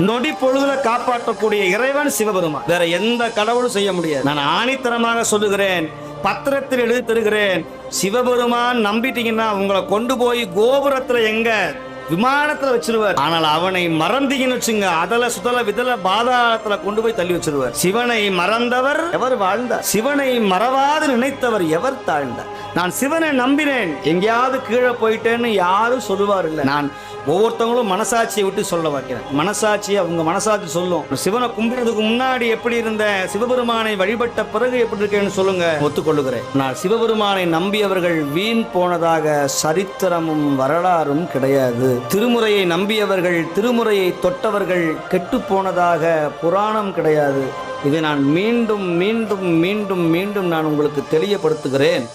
நொடி பொழுதுல காப்பாற்றக்கூடிய இறைவன் சிவபெருமான். வேற எந்த கடவுளும் செய்ய முடியாது. நான் ஆணித்தரமாக சொல்லுகிறேன், பத்திரத்தில் எழுதி தருகிறேன். சிவபெருமான் நம்பிட்டீங்கன்னா உங்களை கொண்டு போய் கோபுரத்துல எங்க விமானத்துல வச்சிருவார். ஆனால் அவனை மறந்தீங்கன்னு வச்சுங்க, அதல சுதல விதல பாதாளத்துல கொண்டு போய் தள்ளி வச்சிருவார். சிவனை மறந்தவர் எவர் வாழ்ந்தார்? சிவனை மறவாது நினைத்தவர் எவர் தாழ்ந்தார்? நான் சிவனை நம்பினேன், எங்கேயாவது கீழே போயிட்டேன்னு யாரும் சொல்லுவார் இல்ல. நான் ஒவ்வொருத்தவங்களும் மனசாட்சியை விட்டு சொல்ல வைக்கிறேன். மனசாட்சி அவங்க மனசாட்சி சொல்லும். சிவனை கும்பிடுறதுக்கு முன்னாடி எப்படி இருந்த, சிவபெருமானை வழிபட்ட பிறகு எப்படி இருக்கேன்னு சொல்லுங்க, ஒத்துக்கொள்ளுகிறேன். நான் சிவபெருமானை நம்பியவர்கள் வீண் போனதாக சரித்திரமும் வரலாறும் கிடையாது. திருமுறையை நம்பியவர்கள், திருமுறையை தொட்டவர்கள் கெட்டு போனதாக புராணம் கிடையாது. இதை நான் மீண்டும் மீண்டும் மீண்டும் மீண்டும் நான் உங்களுக்கு தெளிவுபடுத்துகிறேன்.